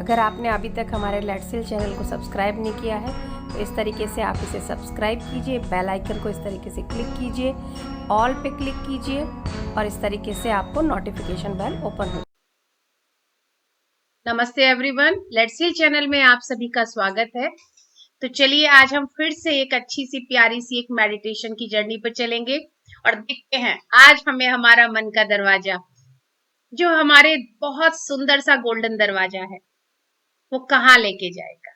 अगर आपने अभी तक हमारे लेट्स हील चैनल को सब्सक्राइब नहीं किया है तो इस तरीके से आप इसे सब्सक्राइब कीजिए, बेल आइकन को इस तरीके से क्लिक कीजिए, ऑल पे क्लिक कीजिए और इस तरीके से आपको नोटिफिकेशन बेल ओपन हो। नमस्ते एवरीवन, लेट्स हील चैनल में आप सभी का स्वागत है। तो चलिए आज हम फिर से एक अच्छी सी प्यारी सी एक मेडिटेशन की जर्नी पर चलेंगे और देखते हैं आज हमें हमारा मन का दरवाजा, जो हमारे बहुत सुंदर सा गोल्डन दरवाजा है, वो कहाँ लेके जाएगा।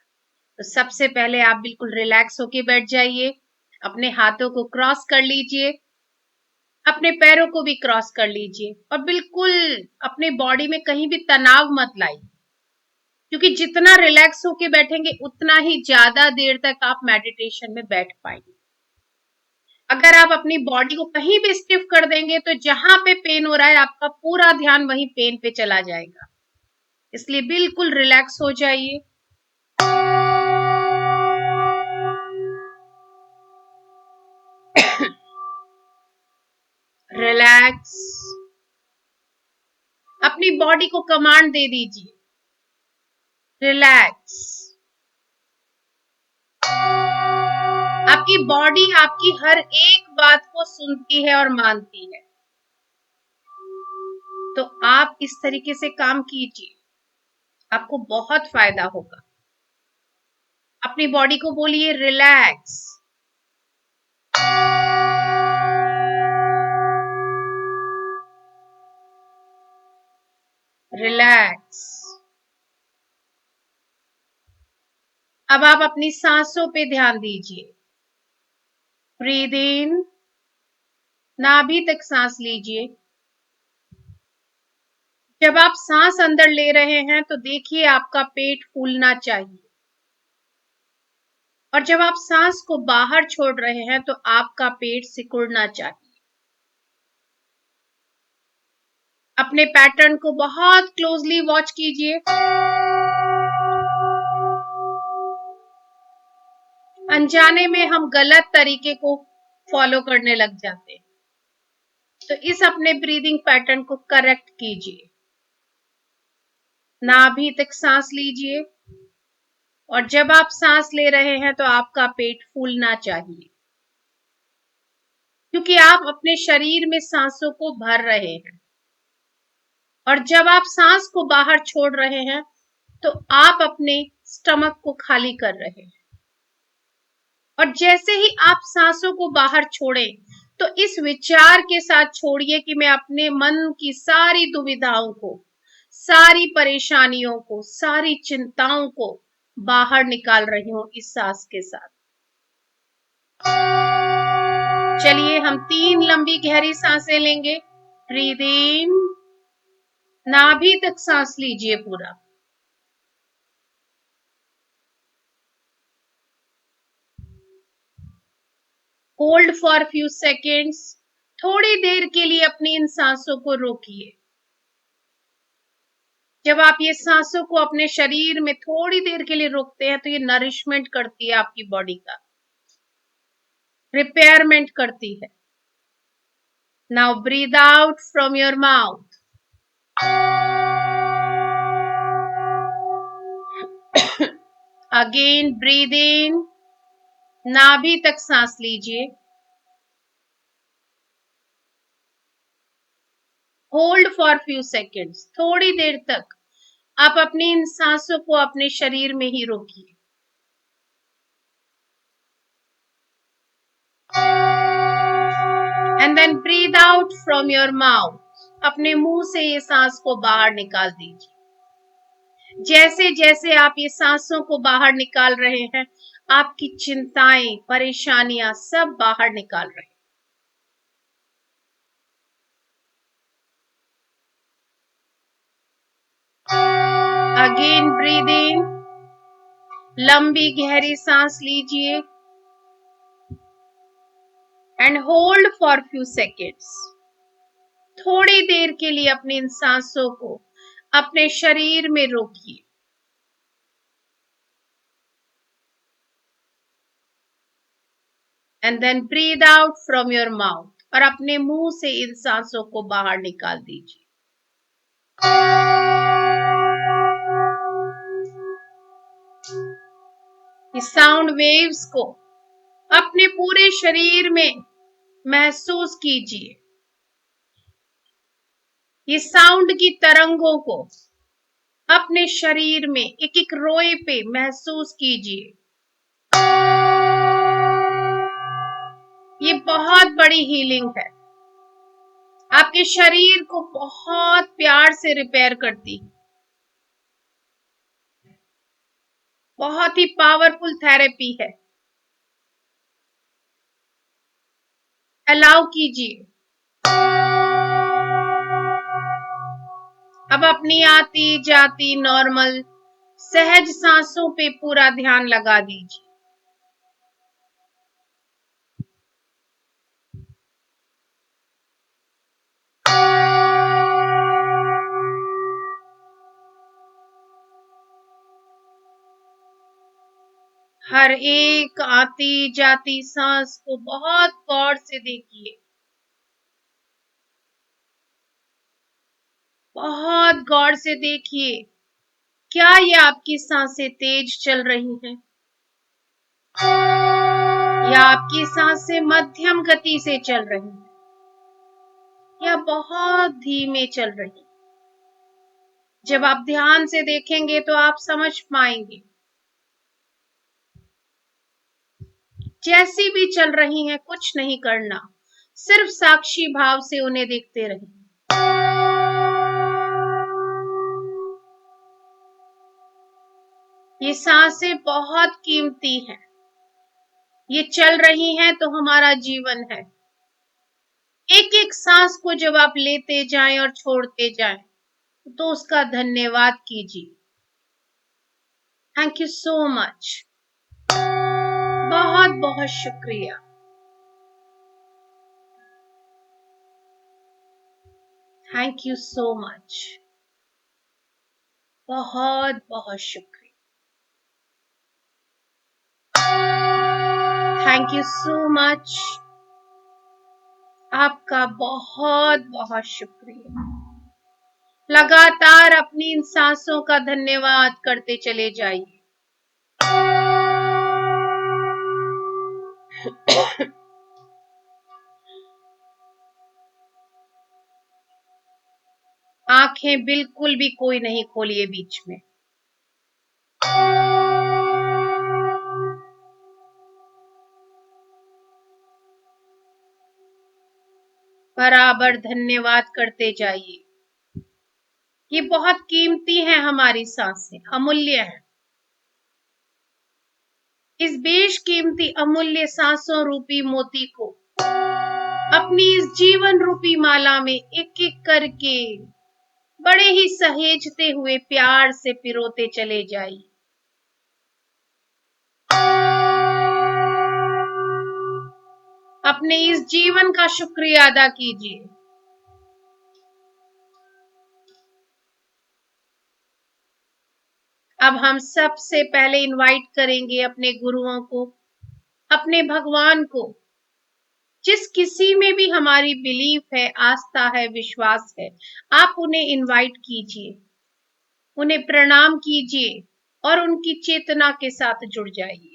तो सबसे पहले आप बिल्कुल रिलैक्स होके बैठ जाइए, अपने हाथों को क्रॉस कर लीजिए, अपने पैरों को भी क्रॉस कर लीजिए और बिल्कुल अपने बॉडी में कहीं भी तनाव मत लाइए, क्योंकि जितना रिलैक्स होके बैठेंगे उतना ही ज्यादा देर तक आप मेडिटेशन में बैठ पाएंगे। अगर आप अपनी बॉडी को कहीं भी स्टिफ कर देंगे तो जहां पे पेन हो रहा है आपका पूरा ध्यान वहीं पेन पे चला जाएगा। इसलिए बिल्कुल रिलैक्स हो जाइए। रिलैक्स, अपनी बॉडी को कमांड दे दीजिए, रिलैक्स। आपकी बॉडी आपकी हर एक बात को सुनती है और मानती है, तो आप इस तरीके से काम कीजिए, आपको बहुत फायदा होगा। अपनी बॉडी को बोलिए रिलैक्स, रिलैक्स। अब आप अपनी सांसों पे ध्यान दीजिए। ब्रीद इन, नाभि तक सांस लीजिए। जब आप सांस अंदर ले रहे हैं तो देखिए आपका पेट फूलना चाहिए, और जब आप सांस को बाहर छोड़ रहे हैं तो आपका पेट सिकुड़ना चाहिए। अपने पैटर्न को बहुत क्लोजली वॉच कीजिए। अनजाने में हम गलत तरीके को फॉलो करने लग जाते हैं, तो इस अपने ब्रीदिंग पैटर्न को करेक्ट कीजिए। नाभि तक सांस लीजिए, और जब आप सांस ले रहे हैं तो आपका पेट फूलना चाहिए, क्योंकि आप अपने शरीर में सांसों को भर रहे हैं। और जब आप सांस को बाहर छोड़ रहे हैं तो आप अपने स्टमक को खाली कर रहे हैं। और जैसे ही आप सांसों को बाहर छोड़ें तो इस विचार के साथ छोड़िए कि मैं अपने मन की सारी दुविधाओं को, सारी परेशानियों को, सारी चिंताओं को बाहर निकाल रही हूं इस सांस के साथ। चलिए हम 3 लंबी गहरी सांसें लेंगे। ब्रीद इन, नाभि तक सांस लीजिए पूरा। होल्ड फॉर फ्यू सेकेंड्स, थोड़ी देर के लिए अपनी इन सांसों को रोकिए। जब आप ये सांसों को अपने शरीर में थोड़ी देर के लिए रोकते हैं तो ये नरिशमेंट करती है आपकी बॉडी का, रिपेयरमेंट करती है। Now breathe out from your mouth. Again breathe in, नाभि तक सांस लीजिए। होल्ड फॉर फ्यू सेकेंड्स, थोड़ी देर तक आप अपनी इन सांसों को अपने शरीर में ही रोकिए। And then breathe out from your mouth, अपने मुंह से ये सांस को बाहर निकाल दीजिए। जैसे जैसे आप ये सांसों को बाहर निकाल रहे हैं आपकी चिंताएं, परेशानियां सब बाहर निकाल रहे हैं। अगेन ब्रीद इन, लंबी गहरी सांस लीजिए and hold for few seconds. थोड़ी देर के लिए अपनी इन सांसों को अपने शरीर में रोकिए। And then breathe out from your mouth, और अपने मुंह से इन सांसों को बाहर निकाल दीजिए। इस साउंड वेव्स को अपने पूरे शरीर में महसूस कीजिए। ये साउंड की तरंगों को अपने शरीर में एक एक रोए पे महसूस कीजिए। ये बहुत बड़ी हीलिंग है, आपके शरीर को बहुत प्यार से रिपेयर करती है। बहुत ही पावरफुल थेरेपी है। अलाउ कीजिए। अब अपनी आती जाती नॉर्मल सहज सांसों पे पूरा ध्यान लगा दीजिए। हर एक आती जाती सांस को बहुत गौर से देखिए। बहुत गौर से देखिए, क्या ये आपकी सांसें तेज चल रही हैं या आपकी सांसें मध्यम गति से चल रही हैं या बहुत धीमे चल रही हैं। जब आप ध्यान से देखेंगे तो आप समझ पाएंगे। जैसी भी चल रही हैं कुछ नहीं करना, सिर्फ साक्षी भाव से उन्हें देखते रहें। ये सांसें बहुत कीमती हैं। ये चल रही हैं तो हमारा जीवन है। एक एक सांस को जब आप लेते जाएं और छोड़ते जाएं तो उसका धन्यवाद कीजिए। Thank you so much. बहुत बहुत शुक्रिया। Thank you so much. बहुत बहुत शुक्रिया। Thank you so much. आपका बहुत बहुत शुक्रिया। लगातार अपनी इन सांसों का धन्यवाद करते चले जाइए। आंखें बिल्कुल भी कोई नहीं खोलिए बीच में। बराबर धन्यवाद करते जाइए। ये बहुत कीमती है, हमारी सांसें अमूल्य है। इस बेशकीमती अमूल्य सांसों रूपी मोती को अपनी इस जीवन रूपी माला में एक एक करके बड़े ही सहेजते हुए प्यार से पिरोते चले जाइए। अपने इस जीवन का शुक्रिया अदा कीजिए। अब हम सबसे पहले इनवाइट करेंगे अपने गुरुओं को, अपने भगवान को, जिस किसी में भी हमारी बिलीफ है, आस्था है, विश्वास है, आप उन्हें इनवाइट कीजिए, उन्हें प्रणाम कीजिए और उनकी चेतना के साथ जुड़ जाइए।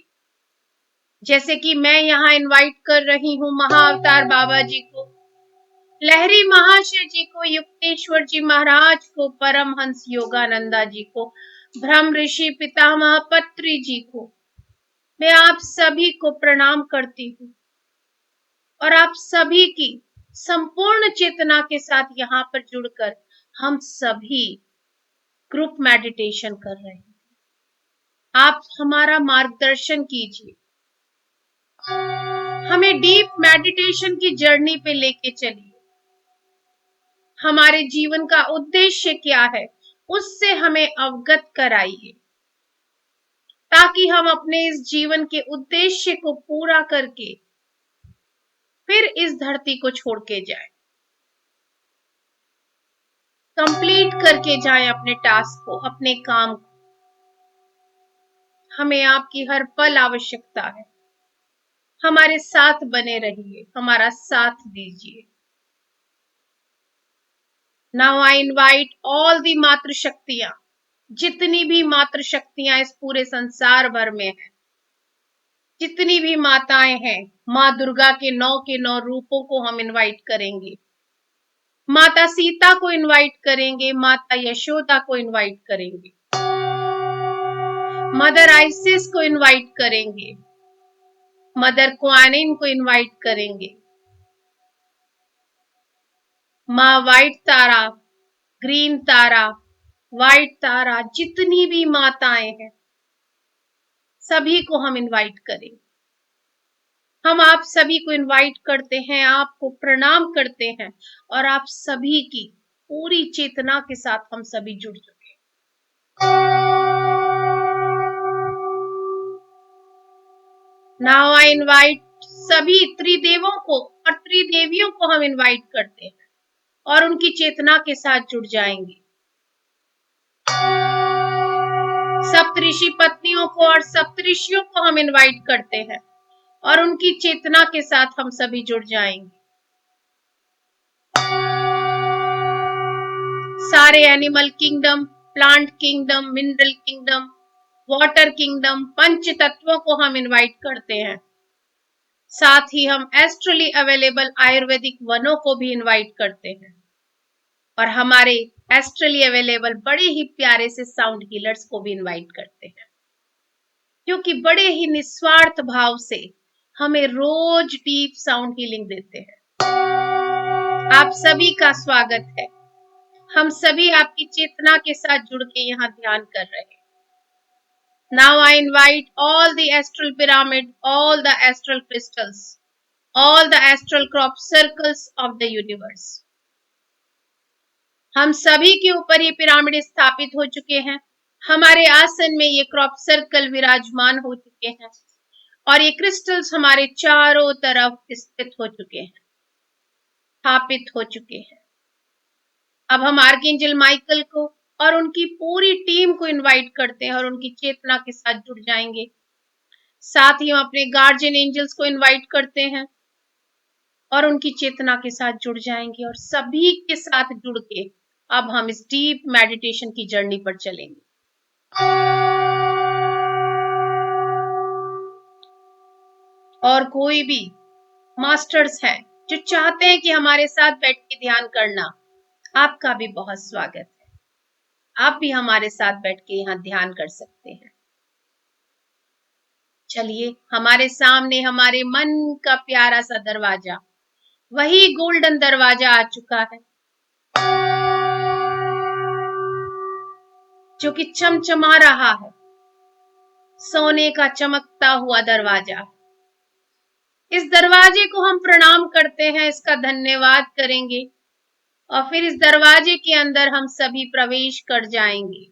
जैसे कि मैं यहाँ इनवाइट कर रही हूँ महाअवतार बाबा जी को, लहरी महाशय जी को, युक्तेश्वर जी महाराज को, परमहंस योगानंदा जी को, ब्रह्म ऋषि पितामह पत्री जी को। मैं आप सभी को प्रणाम करती हूँ और आप सभी की संपूर्ण चेतना के साथ यहाँ पर जुड़कर हम सभी ग्रुप मेडिटेशन कर रहे हैं। आप हमारा मार्गदर्शन कीजिए, हमें डीप मेडिटेशन की जर्नी पे लेके चलिए। हमारे जीवन का उद्देश्य क्या है उससे हमें अवगत कराइए, ताकि हम अपने इस जीवन के उद्देश्य को पूरा करके फिर इस धरती को छोड़ के जाए, कंप्लीट करके जाए अपने टास्क को, अपने काम को। हमें आपकी हर पल आवश्यकता है। हमारे साथ बने रहिए, हमारा साथ दीजिए। Now I invite all the मातृ शक्तियां, जितनी भी मातृ शक्तियां इस पूरे संसार भर में है, जितनी भी माताएं हैं, माँ दुर्गा के 9 रूपों को हम इनवाइट करेंगे। माता सीता को इनवाइट करेंगे, माता यशोदा को इनवाइट करेंगे, मदर आइसिस को इनवाइट करेंगे, मदर क्वानिन को इनवाइट करेंगे, माँ व्हाइट तारा, ग्रीन तारा, व्हाइट तारा, जितनी भी माताएं हैं सभी को हम इनवाइट करेंगे। हम आप सभी को इनवाइट करते हैं, आपको प्रणाम करते हैं और आप सभी की पूरी चेतना के साथ हम सभी जुड़ चुके हैं। नाउ आई इनवाइट सभी त्रिदेवों को और त्रिदेवियों को हम इनवाइट करते हैं और उनकी चेतना के साथ जुड़ जाएंगे। सप्तऋषि पत्नियों को और सप्तऋषियों को हम इनवाइट करते हैं और उनकी चेतना के साथ हम सभी जुड़ जाएंगे। सारे animal kingdom, plant kingdom, mineral kingdom, water kingdom, पंच तत्वों को हम इनवाइट करते हैं। साथ ही हम एस्ट्रली अवेलेबल आयुर्वेदिक वनों को भी इनवाइट करते हैं और हमारे एस्ट्रली अवेलेबल बड़े ही प्यारे से साउंड हीलर्स को भी इनवाइट करते हैं, जो कि बड़े ही निस्वार्थ भाव से हमें रोज डीप साउंड हीलिंग देते हैं। आप सभी का स्वागत है। हम सभी आपकी चेतना के साथ जुड़ के यहाँ ध्यान कर रहे हैं। Now I invite all the astral pyramid, all the astral crystals, all the astral crop circles of the universe. हम सभी के ऊपर ये पिरामिड स्थापित हो चुके हैं। हमारे आसन में ये क्रॉप सर्कल विराजमान हो चुके हैं और ये क्रिस्टल्स हमारे चारों तरफ स्थित हो चुके हैं, स्थापित हो चुके हैं। अब हम आर्कएंजल माइकल को और उनकी पूरी टीम को इनवाइट करते हैं और उनकी चेतना के साथ जुड़ जाएंगे। साथ ही हम अपने गार्जियन एंजल्स को इनवाइट करते हैं और उनकी चेतना के साथ जुड़ जाएंगे और सभी के साथ जुड़ के अब हम इस डीप मेडिटेशन की जर्नी पर चलेंगे। और कोई भी मास्टर्स हैं जो चाहते हैं कि हमारे साथ बैठ के ध्यान करना, आपका भी बहुत स्वागत है। आप भी हमारे साथ बैठ के यहाँ ध्यान कर सकते हैं। चलिए, हमारे सामने हमारे मन का प्यारा सा दरवाजा, वही गोल्डन दरवाजा आ चुका है जो कि चमचमा रहा है, सोने का चमकता हुआ दरवाजा। इस दरवाजे को हम प्रणाम करते हैं, इसका धन्यवाद करेंगे और फिर इस दरवाजे के अंदर हम सभी प्रवेश कर जाएंगे।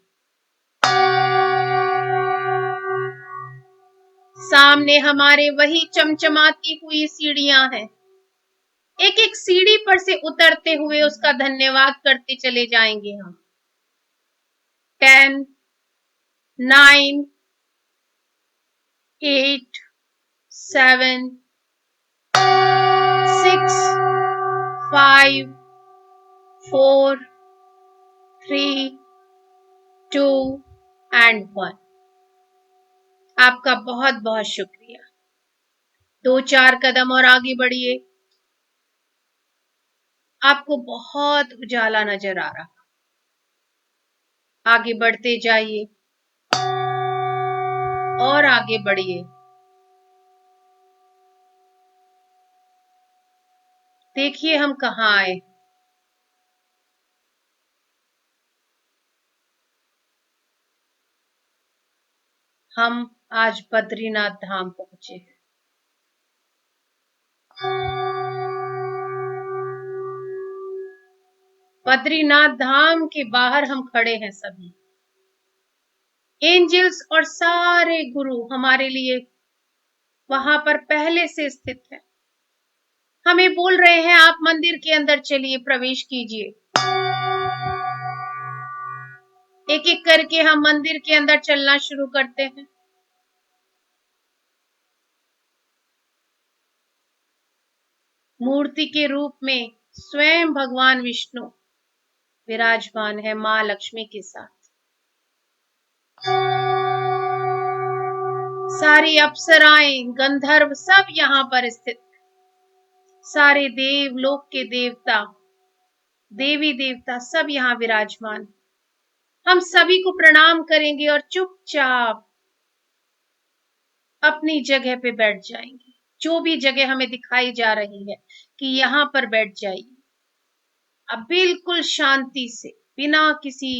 सामने हमारे वही चमचमाती हुई सीढ़ियां हैं। एक एक सीढ़ी पर से उतरते हुए उसका धन्यवाद करते चले जाएंगे हम। 10, 9, 8, 7, 6, 5, 4, 3, 2 and 1। आपका बहुत बहुत शुक्रिया। 2-4 कदम और आगे बढ़िए। आपको बहुत उजाला नजर आ रहा, आगे बढ़ते जाइए और आगे बढ़िए। देखिए हम कहाँ आए। हम आज बद्रीनाथ धाम पहुंचे हैं। बद्रीनाथ धाम के बाहर हम खड़े हैं सभी। एंजल्स और सारे गुरु हमारे लिए वहां पर पहले से स्थित है। हमें बोल रहे हैं आप मंदिर के अंदर चलिए, प्रवेश कीजिए। एक एक करके हम मंदिर के अंदर चलना शुरू करते हैं। मूर्ति के रूप में स्वयं भगवान विष्णु विराजमान है मां लक्ष्मी के साथ। सारी अप्सराएं, गंधर्व सब यहाँ पर स्थित, सारे देव लोक के देवता, देवी देवता सब यहाँ विराजमान। हम सभी को प्रणाम करेंगे और चुपचाप अपनी जगह पे बैठ जाएंगे। जो भी जगह हमें दिखाई जा रही है कि यहाँ पर बैठ जाइए, अब बिल्कुल शांति से, बिना किसी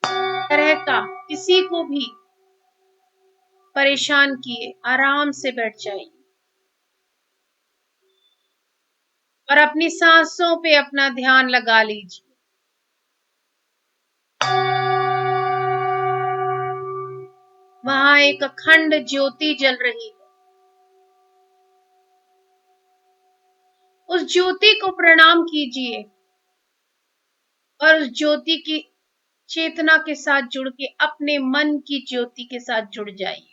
तरह का किसी को भी परेशान किए आराम से बैठ जाइए और अपनी सांसों पे अपना ध्यान लगा लीजिए। वहां एक अखंड ज्योति जल रही है। उस ज्योति को प्रणाम कीजिए और उस ज्योति की चेतना के साथ जुड़ के अपने मन की ज्योति के साथ जुड़ जाइए।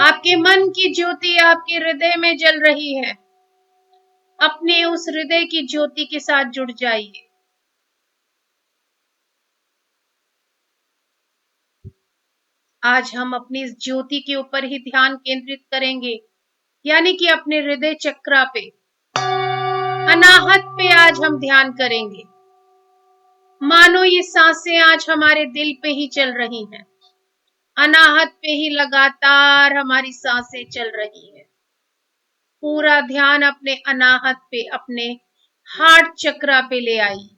आपके मन की ज्योति आपके हृदय में जल रही है। अपने उस हृदय की ज्योति के साथ जुड़ जाइए। आज हम अपनी इस ज्योति के ऊपर ही ध्यान केंद्रित करेंगे, यानी कि अपने हृदय चक्रा पे, अनाहत पे आज हम ध्यान करेंगे। मानो ये सांसें आज हमारे दिल पे ही चल रही हैं। अनाहत पे ही लगातार हमारी सांसें चल रही हैं। पूरा ध्यान अपने अनाहत पे, अपने हार्ट चक्रा पे ले आई।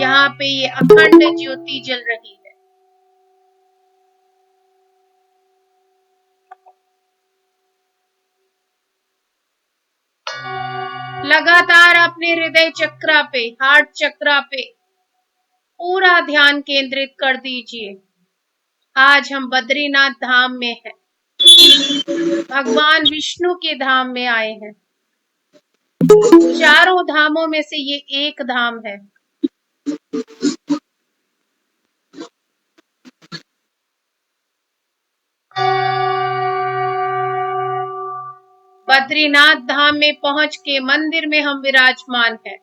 यहाँ पे ये अखंड ज्योति जल रही है। लगातार अपने हृदय चक्रा पे, हार्ट चक्रा पे पूरा ध्यान केंद्रित कर दीजिए। आज हम बद्रीनाथ धाम में हैं। भगवान विष्णु के धाम में आए हैं। चारों धामों में से ये एक धाम है। बद्रीनाथ धाम में पहुंच के मंदिर में हम विराजमान हैं।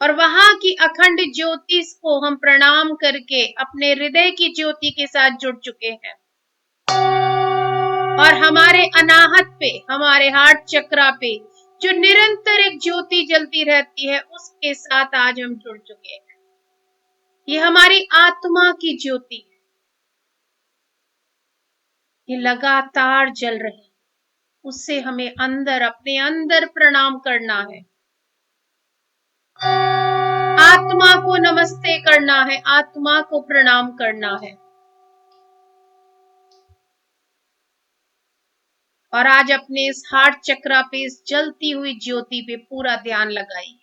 और वहां की अखंड ज्योति को हम प्रणाम करके अपने हृदय की ज्योति के साथ जुड़ चुके हैं। और हमारे अनाहत पे, हमारे हार्ट चक्रा पे जो निरंतर एक ज्योति जलती रहती है, उसके साथ आज हम जुड़ चुके हैं। ये हमारी आत्मा की ज्योति है। ये लगातार जल रही है। उससे हमें अंदर, अपने अंदर प्रणाम करना है। आत्मा को नमस्ते करना है, आत्मा को प्रणाम करना है। और आज अपने इस हार्ट चक्रा पे, इस जलती हुई ज्योति पे पूरा ध्यान लगाइए।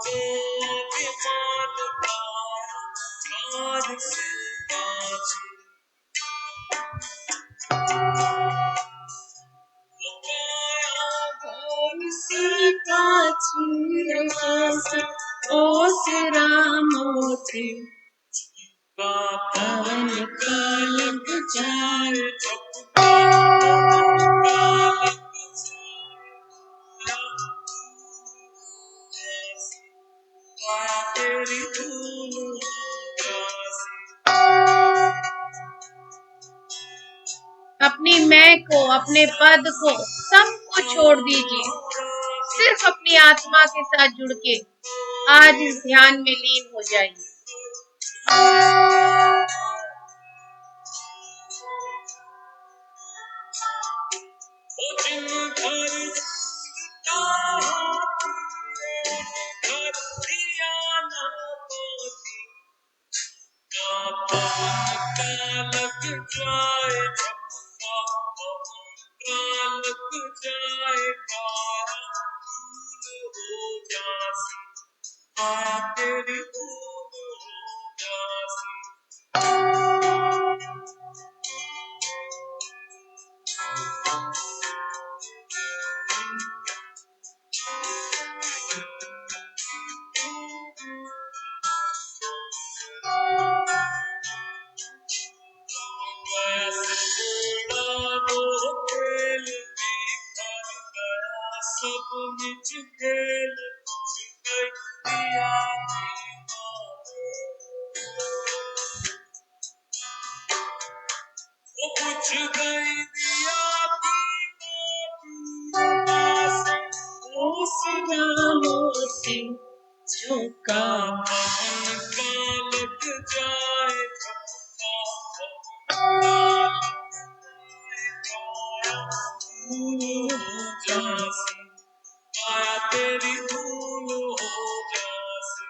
तो अभिमान कार से बाजी सीता चीर जैसे ओसरा मोती पवन का लग जाए झपका पवन का लग जाए तेरी धूल अपनी मैं को अपने पद को सबको छोड़ दीजिए, सिर्फ अपनी आत्मा के साथ जुड़ के आज इस ध्यान में लीन हो जाइए। तेरी सब निज खेल दिया वो कुछ गई दिया मोती झोंका पवन का लग जाए तेरी धूल हो जासी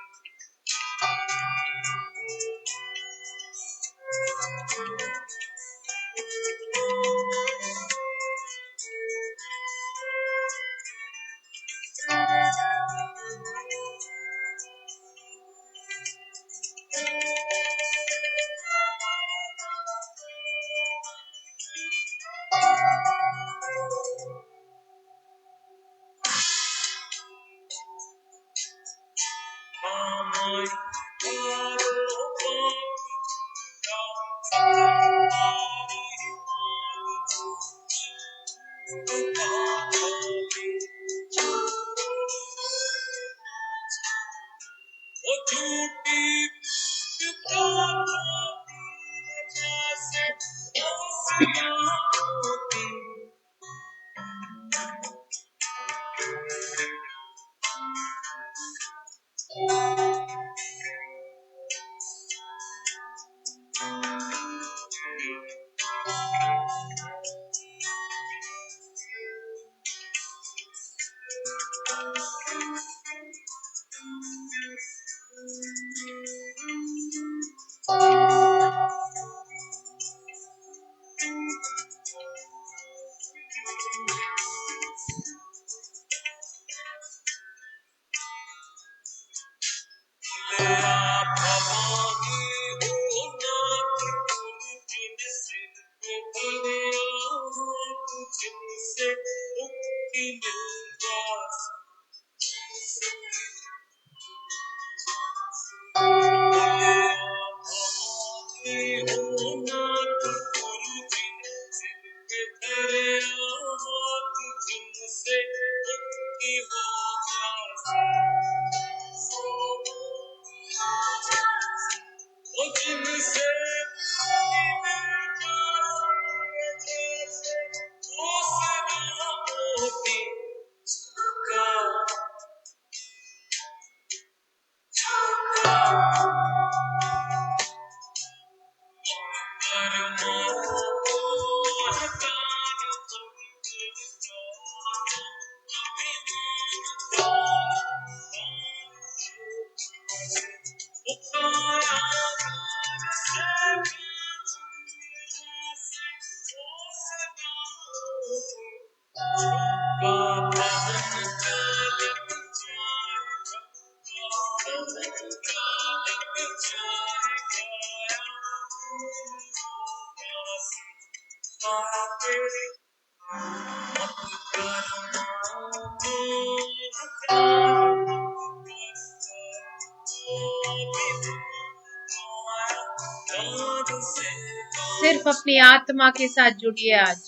सिर्फ अपनी आत्मा के साथ जुड़िए आज।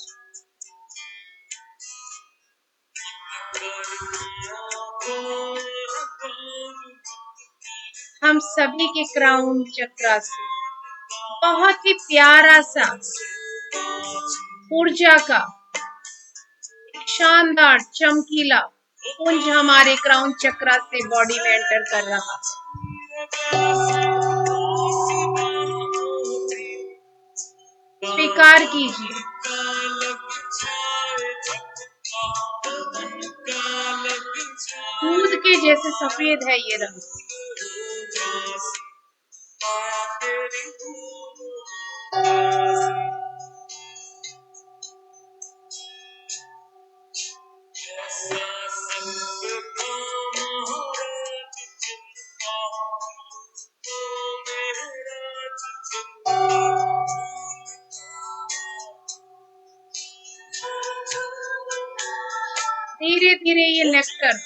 हम सभी के क्राउन चक्रा से बहुत ही प्यारा सा ऊर्जा का शानदार चमकीला पुंज हमारे क्राउन चक्रा से बॉडी में एंटर कर रहा स्वीकार कीजिए। दूध के जैसे सफेद है ये रंग। धीरे धीरे ये नेक्टर,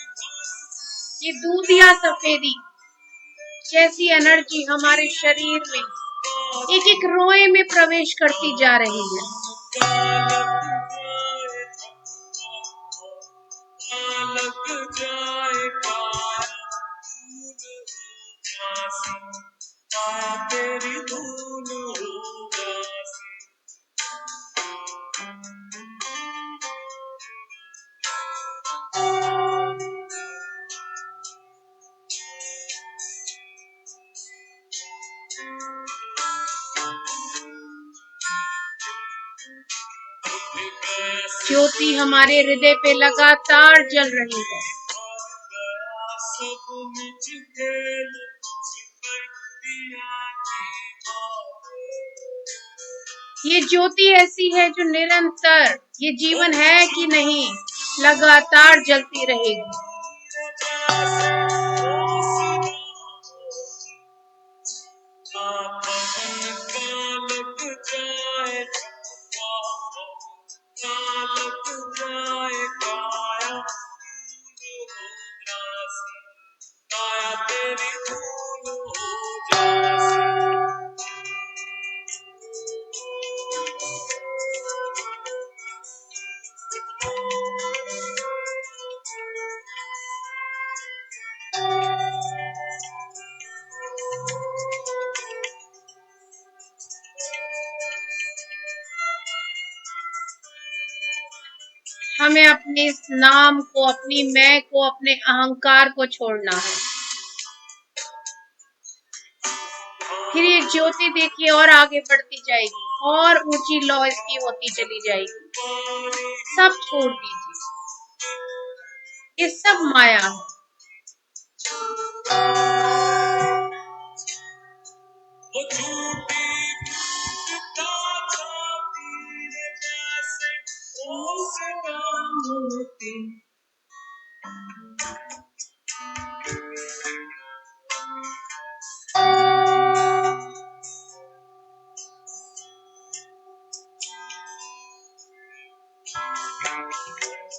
ये दूध या सफेदी जैसी एनर्जी हमारे शरीर में एक एक रोए में प्रवेश करती जा रही है। ज्योति हमारे हृदय पे लगातार जल रही है। ये ज्योति ऐसी है जो निरंतर, ये जीवन है कि नहीं, लगातार जलती रहेगी। हमें अपने इस नाम को, अपनी मैं को, अपने अहंकार को छोड़ना है। फिर ये ज्योति देखिए और आगे बढ़ती जाएगी और ऊंची लौ इसकी होती चली जाएगी। सब छोड़ दीजिए, ये सब माया है।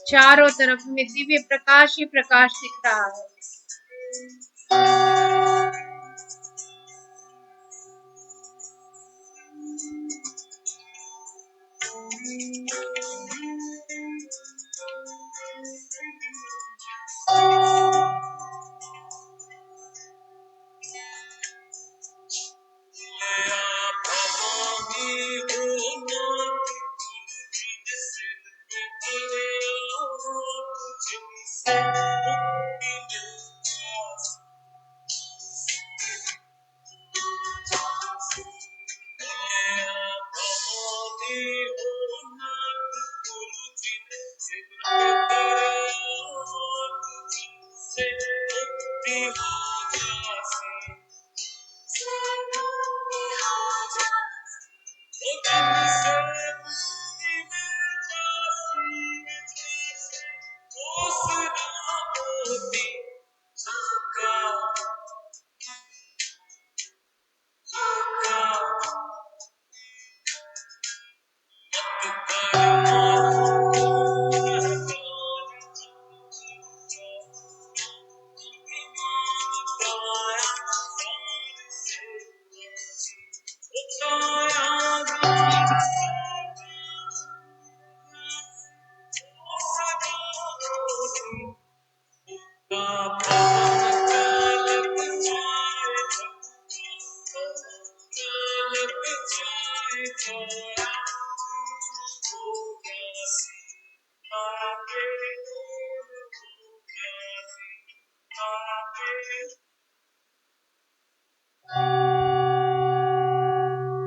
चारों तरफ में दिव्य प्रकाश ही प्रकाश दिख रहा है।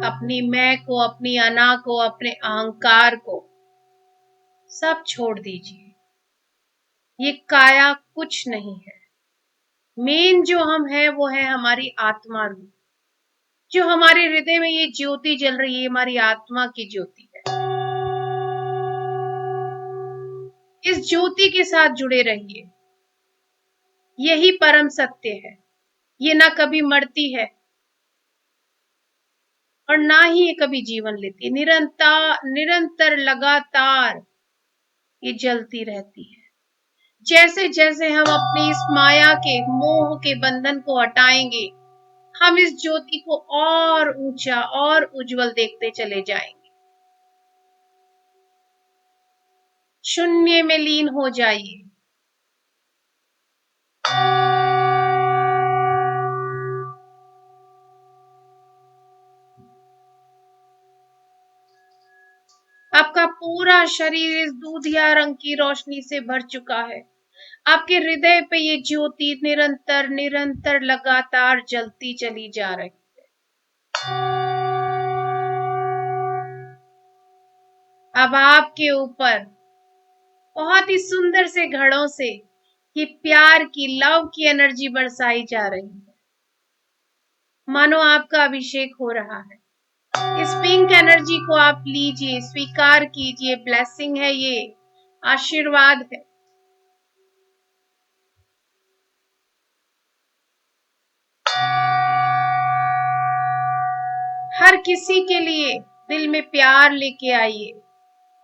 अपनी मैं को, अपनी अना को, अपने अहंकार को सब छोड़ दीजिए। ये काया कुछ नहीं है। मेन जो हम है वो है हमारी आत्मा रूप। जो हमारे हृदय में ये ज्योति जल रही है, हमारी आत्मा की ज्योति है। इस ज्योति के साथ जुड़े रहिए। यही परम सत्य है। ये ना कभी मरती है और ना ही ये कभी जीवन लेती है। निरंतर लगातार ये जलती रहती है। जैसे जैसे हम अपनी इस माया के मोह के बंधन को हटाएंगे, हम इस ज्योति को और ऊंचा और उज्जवल देखते चले जाएंगे। शून्य में लीन हो जाइए। आपका पूरा शरीर इस दूधिया रंग की रोशनी से भर चुका है। आपके हृदय पे ये ज्योति निरंतर निरंतर लगातार जलती चली जा रही है। अब आपके ऊपर बहुत ही सुंदर से घड़ों से ये प्यार की, लव की एनर्जी बरसाई जा रही है। मानो आपका अभिषेक हो रहा है। इस पिंक एनर्जी को आप लीजिए, स्वीकार कीजिए। ब्लेसिंग है, ये आशीर्वाद है। हर किसी के लिए दिल में प्यार लेके आइए।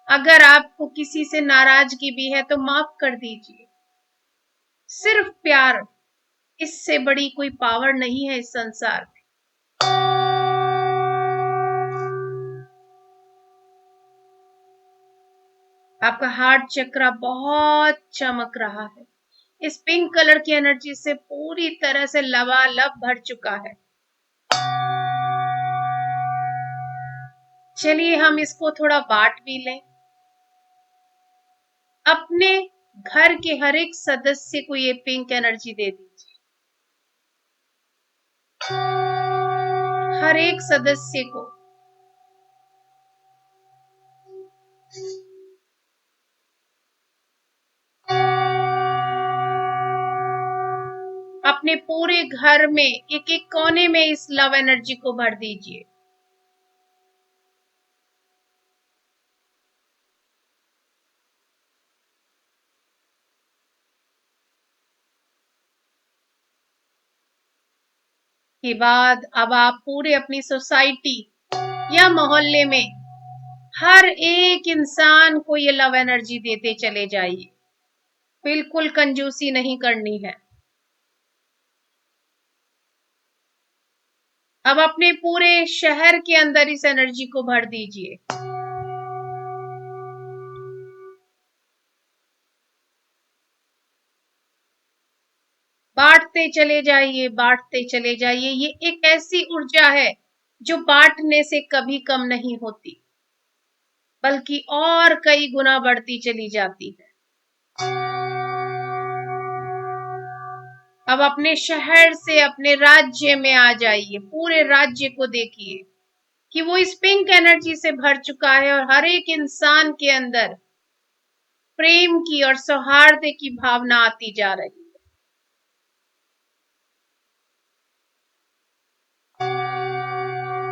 अगर आपको किसी से नाराजगी भी है तो माफ कर दीजिए। सिर्फ प्यार, इससे बड़ी कोई पावर नहीं है इस संसार में। आपका हार्ट चक्र बहुत चमक रहा है। इस पिंक कलर की एनर्जी से पूरी तरह से लबालब भर चुका है। चलिए हम इसको थोड़ा बांट भी लें। अपने घर के हर एक सदस्य को ये पिंक एनर्जी दे दीजिए। हर एक सदस्य को। अपने पूरे घर में एक एक कोने में इस लव एनर्जी को भर दीजिए। के बाद अब आप पूरे अपनी सोसाइटी या मोहल्ले में हर एक इंसान को ये लव एनर्जी देते चले जाइए। बिल्कुल कंजूसी नहीं करनी है। अब अपने पूरे शहर के अंदर इस एनर्जी को भर दीजिए। बांटते चले जाइए, बांटते चले जाइए। ये एक ऐसी ऊर्जा है जो बांटने से कभी कम नहीं होती, बल्कि और कई गुना बढ़ती चली जाती है। अब अपने शहर से अपने राज्य में आ जाइए। पूरे राज्य को देखिए कि वो इस पिंक एनर्जी से भर चुका है और हर एक इंसान के अंदर प्रेम की और सौहार्द की भावना आती जा रही है।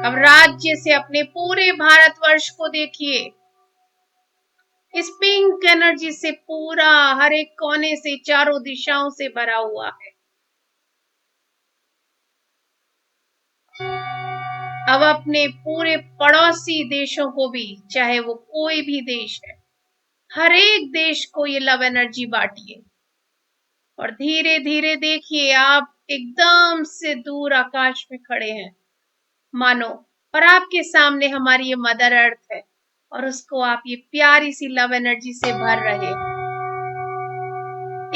अब राज्य से अपने पूरे भारतवर्ष को देखिए। इस पिंक एनर्जी से पूरा हर एक कोने से, चारों दिशाओं से भरा हुआ है। अब अपने पूरे पड़ोसी देशों को भी, चाहे वो कोई भी देश है, हर एक देश को ये लव एनर्जी बांटिए और धीरे धीरे देखिए आप एकदम से दूर आकाश में खड़े हैं मानो, और आपके सामने हमारी ये मदर अर्थ है और उसको आप ये प्यारी सी लव एनर्जी से भर रहे हैं।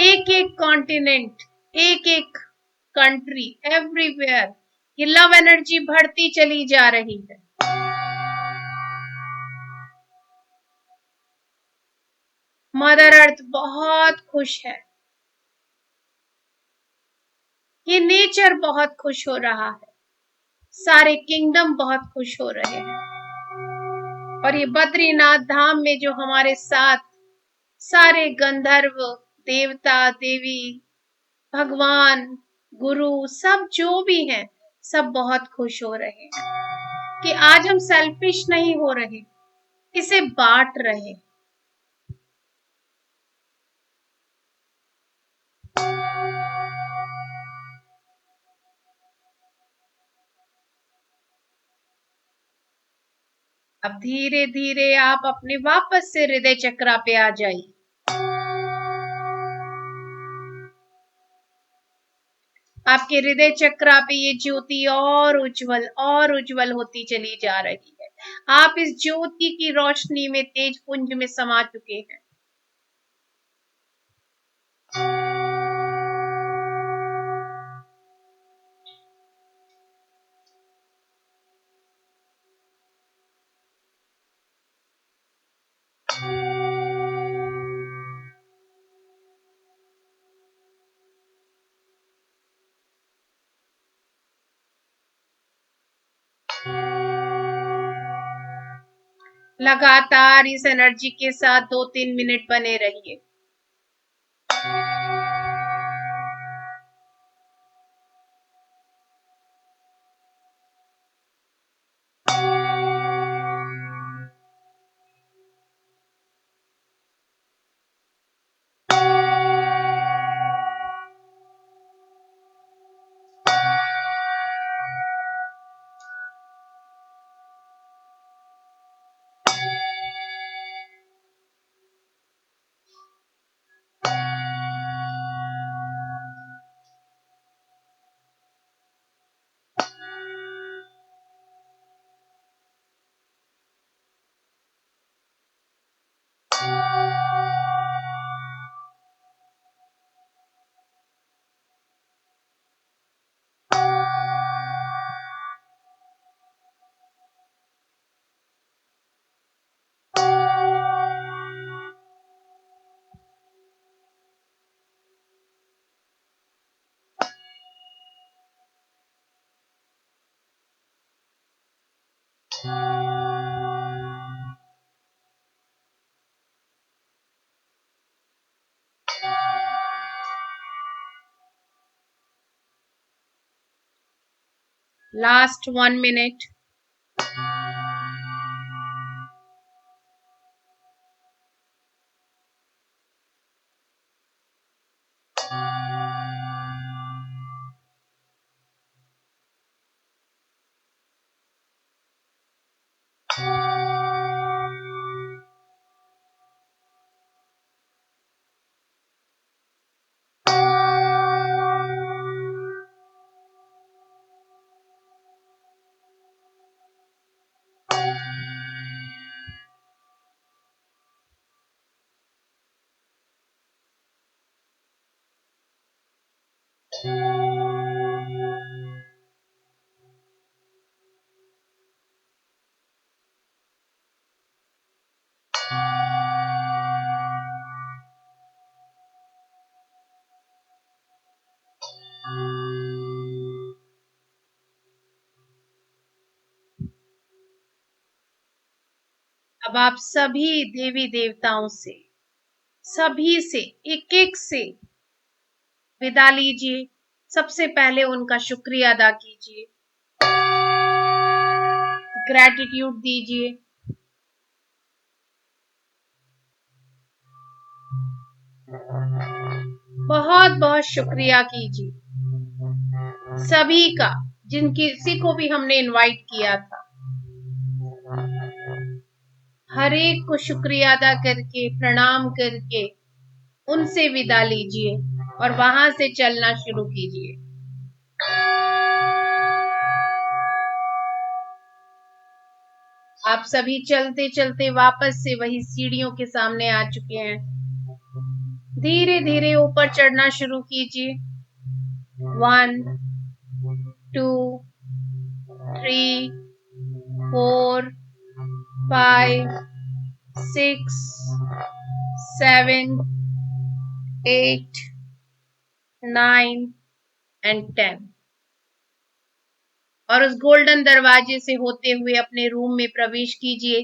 एक एक कॉन्टिनेंट, एक एक कंट्री, एवरीवेयर ये लव एनर्जी बढ़ती चली जा रही है। मदर अर्थ बहुत खुश है। ये नेचर बहुत खुश हो रहा है, सारे किंगडम बहुत खुश हो रहे हैं। और ये बद्रीनाथ धाम में जो हमारे साथ सारे गंधर्व, देवता, देवी, भगवान, गुरु, सब जो भी हैं, सब बहुत खुश हो रहे हैं कि आज हम सेल्फिश नहीं हो रहे, इसे बांट रहे। अब धीरे धीरे आप अपने वापस से हृदय चक्रा पे आ जाइए। आपके हृदय चक्रा पे ये ज्योति और उज्जवल होती चली जा रही है। आप इस ज्योति की रोशनी में, तेज पुंज में समा चुके हैं। लगातार इस एनर्जी के साथ 2-3 मिनट बने रहिए। Last 1 minute. अब आप सभी देवी देवताओं से, सभी से, एक एक से विदा लीजिए। सबसे पहले उनका शुक्रिया अदा कीजिए, ग्रैटिट्यूड दीजिए। बहुत बहुत शुक्रिया कीजिए सभी का, जिन किसी को भी हमने इनवाइट किया था, हर एक को शुक्रिया अदा करके, प्रणाम करके उनसे विदा लीजिए और वहां से चलना शुरू कीजिए। आप सभी चलते चलते वापस से वही सीढ़ियों के सामने आ चुके हैं। धीरे धीरे ऊपर चढ़ना शुरू कीजिए। 1 2 3 4 5 6 7 8 9 एंड 10। और उस गोल्डन दरवाजे से होते हुए अपने रूम में प्रवेश कीजिए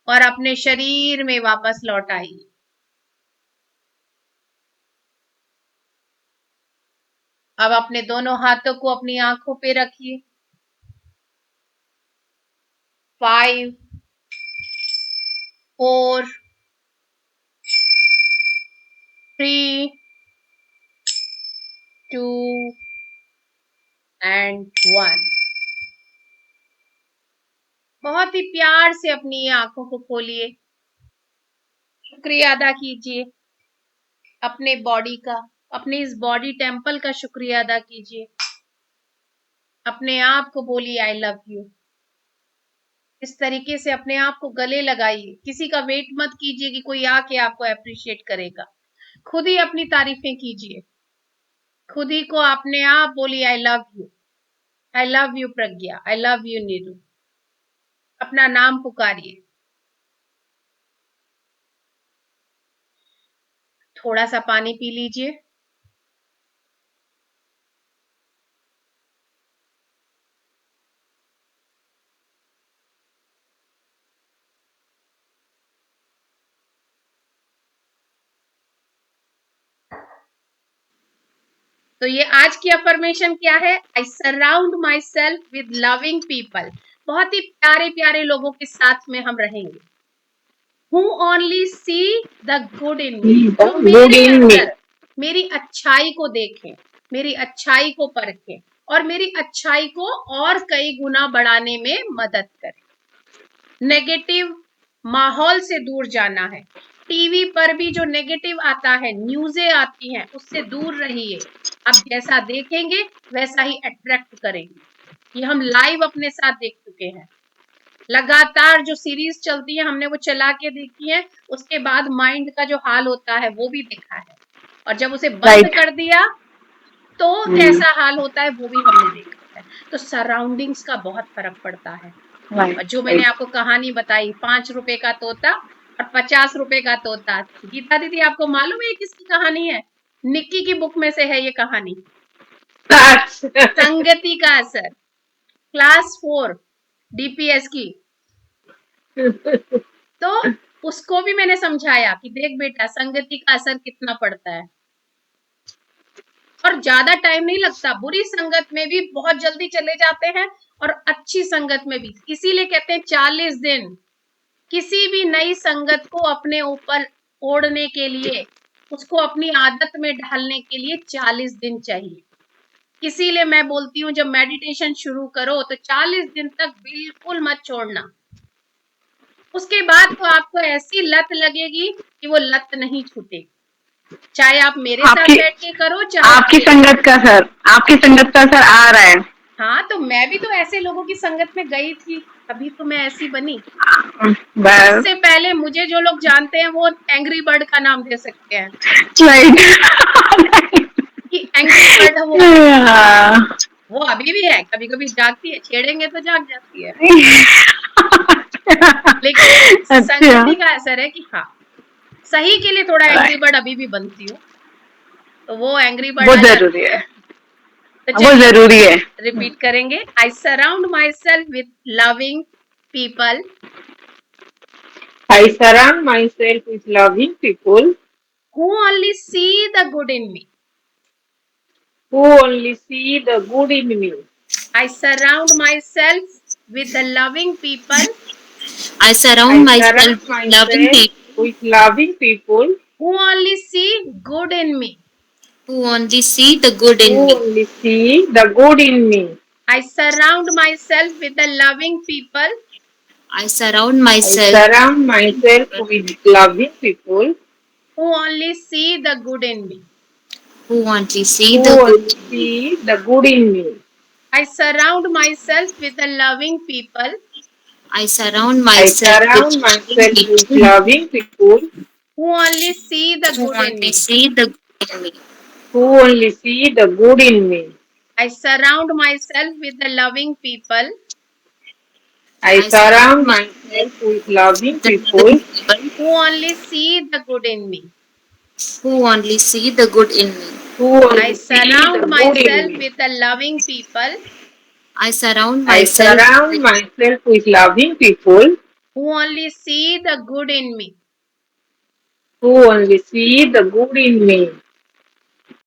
और अपने शरीर में वापस लौट आइए। अब अपने दोनों हाथों को अपनी आंखों पे रखिए। 5, 4, 3, 2 एंड 1। बहुत ही प्यार से अपनी आंखों को खोलिए। शुक्रिया अदा कीजिए अपने बॉडी का, अपने इस बॉडी टेम्पल का शुक्रिया अदा कीजिए। अपने आप को बोलिए आई लव यू। इस तरीके से अपने आप को गले लगाइए। किसी का वेट मत कीजिए कि कोई आके आपको अप्रिशिएट करेगा। खुद ही अपनी तारीफें कीजिए। खुद ही को अपने आप बोलिए I love you, I love you Pragya, I love you Neeru. अपना नाम पुकारिए। थोड़ा सा पानी पी लीजिए। तो ये आज की अफर्मेशन क्या है? I surround myself with loving people. बहुत ही प्यारे प्यारे लोगों के साथ में हम रहेंगे। Who only see the good in me, जो मेरे अंदर मेरी अच्छाई को देखें, मेरी अच्छाई को परखें और मेरी अच्छाई को और कई गुना बढ़ाने में मदद करें। नेगेटिव माहौल से दूर जाना है। टीवी पर भी जो नेगेटिव आता है, न्यूज़ें आती हैं, उससे दूर रहिए। आप जैसा देखेंगे वैसा ही अट्रैक्ट करेंगे। ये हम लाइव अपने साथ देख चुके हैं। लगातार जो सीरीज चलती है हमने वो चला के देखी है, उसके बाद माइंड का जो हाल होता है वो भी देखा है, और जब उसे बंद कर दिया तो कैसा हाल होता है वो भी हमने देखा है। तो सराउंडिंग्स का बहुत फर्क पड़ता है। और जो मैंने आपको कहानी बताई 5 रुपए का तोता और 50 रुपए का तोता, गीता दीदी आपको मालूम है किसकी कहानी है? निक्की की बुक में से है ये कहानी। संगति का असर, क्लास 4 डीपीएस की। तो उसको भी मैंने समझाया कि देख बेटा, संगति का असर कितना पड़ता है और ज्यादा टाइम नहीं लगता। बुरी संगत में भी बहुत जल्दी चले जाते हैं और अच्छी संगत में भी। इसीलिए कहते हैं 40 दिन। किसी भी नई संगत को अपने ऊपर ओढ़ने के लिए, उसको अपनी आदत में ढालने के लिए 40 दिन चाहिए। इसीलिए मैं बोलती हूँ जब मेडिटेशन शुरू करो तो 40 दिन तक बिल्कुल मत छोड़ना। उसके बाद तो आपको ऐसी लत लगेगी कि वो लत नहीं छूटेगी। चाहे आप मेरे साथ बैठ के करो, चाहे आपकी संगत का सर, आपकी संगत का असर आ रहा है। हाँ, तो मैं भी तो ऐसे लोगों की संगत में गई थी, तभी तो मैं ऐसी बनी। इससे पहले मुझे जो लोग जानते हैं वो एंग्री बर्ड का नाम दे सकते हैं कि एंग्री बर्ड वो अभी भी है, कभी कभी जागती है, छेड़ेंगे तो जाग जाती है। लेकिन संगति का असर है कि हाँ, सही के लिए थोड़ा एंग्री बर्ड अभी भी बनती हूँ, तो वो एंग्री बर्ड वो जरूरी है, तो वो जरूरी है। रिपीट करेंगे। I surround myself with loving people. I surround myself with loving people who only see the good in me. who only see the good in me. I surround myself with the loving people. I surround myself with loving people who only see good in me. Who only see the good in who me. only see the good in me. I surround myself with the loving people. I surround myself with loving people who only see the good in me. Who only see the good in me. I surround myself with the loving people. I surround myself with loving people who only see the good in me. Who only see the good in me. I surround myself with the loving people. I surround myself with loving people who only see the good in me. Who only see the good in me. who only I see the surround good in myself me. with the loving people I surround I myself surround myself with loving people who only see the good in me. who only see the good in me.